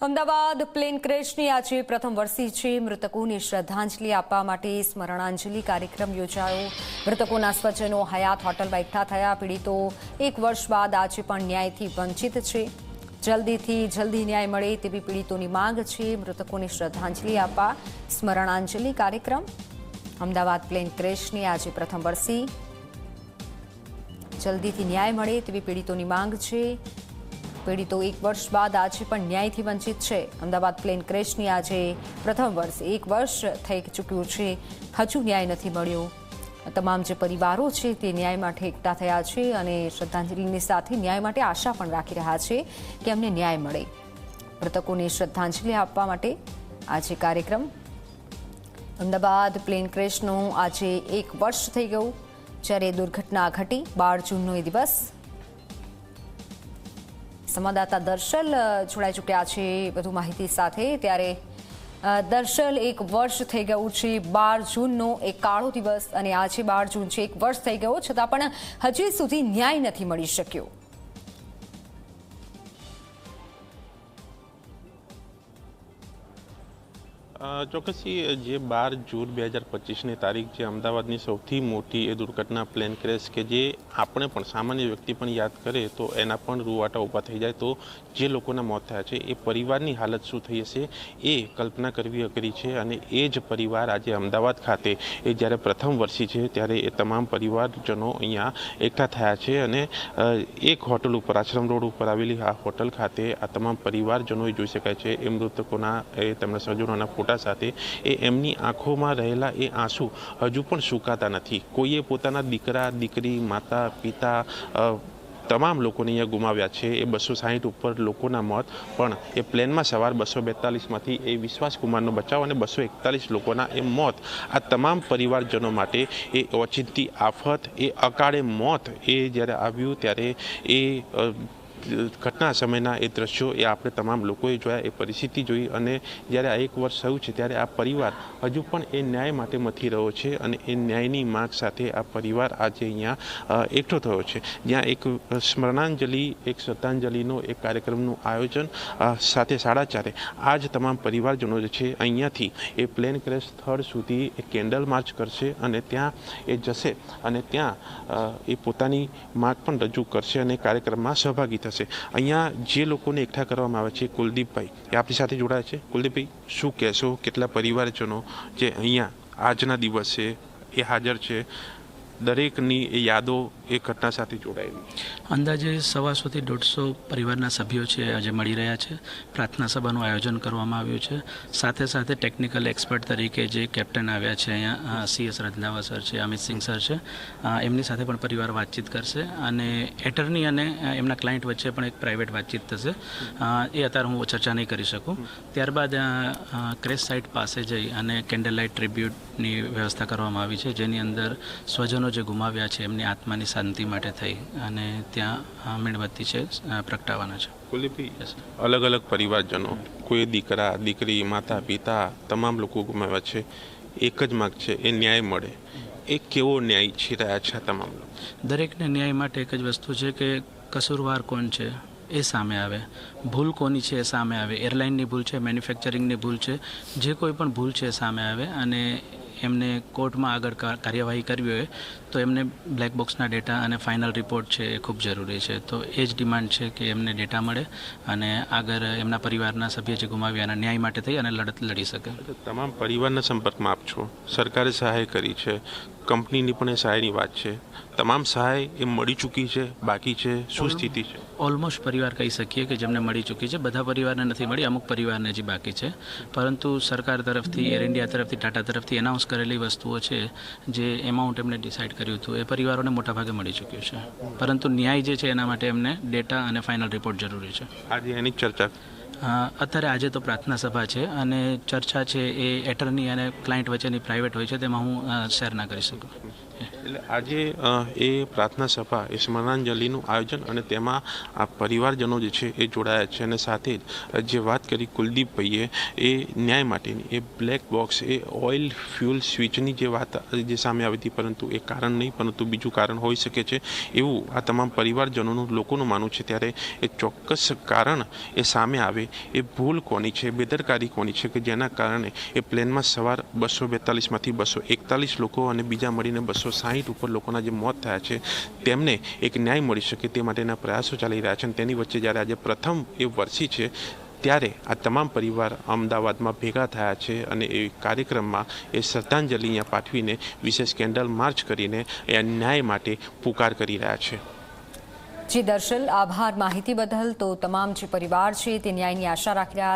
Ahmedabad plane ક્રેશની આજે પ્રથમ વર્ષી છે. મૃતકોને શ્રદ્ધાંજલિ આપવા માટે સ્મરણાંજલિ કાર્યક્રમ યોજાયો. મૃતકોના સ્વજનો હયાત હોટલમાં એકઠા થયા. પીડિતો 1 વર્ષ બાદ આજે પણ ન્યાયથી વંચિત છે. જલ્દીથી જલ્દી ન્યાય મળે તેવી પીડિતોની માંગ છે. મૃતકોને શ્રદ્ધાંજલિ આપવા સ્મરણાંજલિ કાર્યક્રમ. અમદાવાદ પ્લેન ક્રેશની આજે પ્રથમ વર્ષી. જલ્દીથી ન્યાય મળે તેવી પીડિતોની માંગ છે. પીડિતો 1 વર્ષ બાદ આજે પણ ન્યાયથી વંચિત છે. અમદાવાદ પ્લેન ક્રેશની આજે પ્રથમ વર્ષ. 1 વર્ષ થઈ ચૂક્યું છે, હજુ ન્યાય નથી મળ્યો. તમામ જે પરિવારો છે તે ન્યાય માટે એકઠા થયા છે અને શ્રદ્ધાંજલિની સાથે ન્યાય માટે આશા પણ રાખી રહ્યા છે કે અમને ન્યાય મળે. મૃતકોને શ્રદ્ધાંજલિ આપવા માટે આજે કાર્યક્રમ. અમદાવાદ પ્લેન ક્રેશનો આજે 1 વર્ષ થઈ ગયું જ્યારે દુર્ઘટના ઘટી. 12 જૂનનો એ દિવસ. સંવાદદાતા દર્શલ જોડાઈ ચૂક્યા છે વધુ માહિતી સાથે. ત્યારે દર્શલ, 1 વર્ષ થઈ ગયું છે. 12 જૂનનો એક કાળો દિવસ અને આજે 12 જૂન છે. 1 વર્ષ થઈ ગયો છતાં પણ હજી સુધી ન્યાય નથી મળી શક્યો. ચોક્કસથી જે 12 જૂન 2025ની તારીખ જે અમદાવાદની સૌથી મોટી એ દુર્ઘટના પ્લેન ક્રેશ કે જે આપણે પણ સામાન્ય વ્યક્તિ પણ યાદ કરે તો એના પણ રૂવાટા ઊભા થઈ જાય. તો જે લોકોના મોત થયા છે એ પરિવારની હાલત શું થઈ હશે એ કલ્પના કરવી અઘરી છે. અને એ જ પરિવાર આજે અમદાવાદ ખાતે એ જ્યારે પ્રથમ વર્ષી છે ત્યારે એ તમામ પરિવારજનો અહીંયા એકઠા થયા છે અને એક હોટલ ઉપર, આશ્રમ રોડ ઉપર આવેલી આ હોટલ ખાતે આ તમામ પરિવારજનોએ જોઈ શકાય છે એ મૃતકોના તેમના સ્વજનોના ફોટા સાથે એ એમની આંખોમાં રહેલા એ આંસુ હજુ પણ સુકાતા નથી. કોઈએ પોતાના દીકરા, દીકરી, માતા, પિતા તમામ લોકોને અહીંયા ગુમાવ્યા છે. એ 260 ઉપર લોકોના મોત પણ એ પ્લેનમાં સવાર 242માંથી એ વિશ્વાસ કુમારનો બચાવ અને 241 લોકોના એ મોત આ તમામ પરિવારજનો માટે એ ઓચિંતી આફત, એ અકાળે મોત એ જ્યારે આવ્યું ત્યારે એ ઘટના સમયના એ દ્રશ્યો એ આપણે તમામ લોકોએ જોયા, એ પરિસ્થિતિ જોઈ. અને જ્યારે આ 1 વર્ષ થયું છે ત્યારે આ પરિવાર હજુ પણ એ ન્યાય માટે મથી રહ્યો છે અને એ ન્યાયની માંગ સાથે આ પરિવાર આજે અહીંયા એકઠો થયો છે. જ્યાં એક સ્મરણાંજલિ, એક શ્રદ્ધાંજલિનો એક કાર્યક્રમનું આયોજન સાથે 4:30 આ જ તમામ પરિવારજનો જે છે અહીંયાથી એ પ્લેન ક્રેશ સ્થળ સુધી એ કેન્ડલ માર્ચ કરશે અને ત્યાં એ જશે અને ત્યાં એ પોતાની માંગ પણ રજૂ કરશે અને કાર્યક્રમમાં સહભાગી થશે. અહીંયા જે લોકોને એકઠા કરવામાં આવે છે, કુલદીપભાઈ એ આપણી સાથે જોડાયા છે. કુલદીપભાઈ, શું કહેશો? કેટલા પરિવારજનો જે અહીંયા આજના દિવસે એ હાજર છે, દરેકની એ યાદો એ ઘટના સાથે જોડાયેલી? અંદાજે 150 થી 150 પરિવારના સભ્યો છે આજે મળી રહ્યા છે. પ્રાર્થના સભાનું આયોજન કરવામાં આવ્યું છે. સાથે સાથે ટેકનિકલ એક્સપર્ટ તરીકે જે કેપ્ટન આવ્યા છે અહીંયા, CS રંધાવા સર છે, અમિત સિંહ સર છે, એમની સાથે પણ પરિવાર વાતચીત કરશે અને એટર્ની અને એમના ક્લાયન્ટ વચ્ચે પણ એક પ્રાઇવેટ વાતચીત થશે. એ અત્યારે હું ચર્ચા નહીં કરી શકું. ત્યારબાદ ક્રેશ સાઇટ પાસે જઈ અને કેન્ડલ લાઇટ ટ્રિબ્યુટની વ્યવસ્થા કરવામાં આવી છે, જેની અંદર સ્વજનો જે ગુમાવ્યા છે એમની આત્માની શાંતિ માટે થઈ અને ત્યાં મીણબત્તી છે પ્રગટાવવાના છે. કુલદીપભાઈ, અલગ અલગ પરિવારજનો, કોઈ દીકરા, દીકરી, માતા, પિતા તમામ લોકો ગુમાવ્યા છે. એક જ માંગ છે એ ન્યાય મળે. એ કેવો ન્યાય ઈચ્છી રહ્યા છે તમામ લોકો? દરેકને ન્યાય માટે એક જ વસ્તુ છે કે કસૂરવાર કોણ છે એ સામે આવે, ભૂલ કોની છે એ સામે આવે. એરલાઇનની ભૂલ છે, મેન્યુફેક્ચરિંગની ભૂલ છે, જે કોઈ પણ ભૂલ છે એ સામે આવે અને એમને કોર્ટમાં આગળ કાર્યવાહી કરવી હોય તો એમને બ્લેક બોક્સના ડેટા અને ફાઇનલ રિપોર્ટ છે એ ખૂબ જરૂરી છે. તો એ જ ડિમાન્ડ છે કે એમને ડેટા મળે અને આગળ એમના પરિવારના સભ્ય જે ગુમાવ્યા એના ન્યાય માટે થઈ અને લડત લડી શકે. તમામ પરિવારના સંપર્કમાં આપ છો. સરકારે સહાય કરી છે, કંપનીની પણ એ સહાયની વાત છે. તમામ સહાય એ મળી ચૂકી છે, બાકી છે? શું સ્થિતિ છે? ઓલમોસ્ટ પરિવાર કહી શકીએ કે જેમને મળી ચૂકી છે. બધા પરિવારને નથી મળી, અમુક પરિવારને હજી બાકી છે. પરંતુ સરકાર તરફથી, એર ઇન્ડિયા તરફથી, ટાટા તરફથી એનાઉન્સ કરેલી વસ્તુઓ છે, જે એમાઉન્ટ એમને ડિસાઇડ કર્યું હતું, એ પરિવારોને મોટાભાગે મળી ચૂક્યું છે. પરંતુ ન્યાય જે છે એના માટે એમને ડેટા અને ફાઇનલ રિપોર્ટ જરૂરી છે. આજે એની ચર્ચા અત્યારે આજે તો પ્રાર્થના સભા છે અને ચર્ચા છે એ એટર્ની અને ક્લાયન્ટ વચ્ચેની પ્રાઇવેટ હોય છે, તેમાં હું શેર ના કરી શકું. એટલે આજે એ પ્રાર્થના સભા એ સ્મરણાંજલિનું આયોજન અને તેમાં આ પરિવારજનો જે છે એ જોડાયા છે અને સાથે જ જે વાત કરી કુલદીપભાઈએ એ ન્યાય માટેની એ બ્લેક બોક્સ એ ઓઇલ ફ્યુલ સ્વિચની જે વાત જે સામે આવી હતી, પરંતુ એ કારણ નહીં પરંતુ બીજું કારણ હોઈ શકે છે એવું આ તમામ પરિવારજનોનું લોકોનું માનવું છે. ત્યારે એ ચોક્કસ કારણ એ સામે આવે એ ભૂલ કોની છે, બેદરકારી કોની છે કે જેના કારણે એ પ્લેનમાં સવાર 242માંથી 241 લોકો અને બીજા મળીને 260 ઉપર લોકોના જે મોત થયા છે તેમને એક ન્યાય મળી શકે તે માટેના પ્રયાસો ચાલી રહ્યા છે. અને તેની વચ્ચે જ્યારે આજે પ્રથમ એ વર્ષી છે ત્યારે આ તમામ પરિવાર અમદાવાદમાં ભેગા થયા છે અને એ કાર્યક્રમમાં એ શ્રદ્ધાંજલિ અહીંયા પાઠવીને વિશેષ કેન્ડલ માર્ચ કરીને એ ન્યાય માટે પુકાર કરી રહ્યા છે. જી દર્શલ, આભાર માહિતી બદલ. તો તમામ જે પરિવાર છે તે ન્યાયની આશા રાખી રહ્યા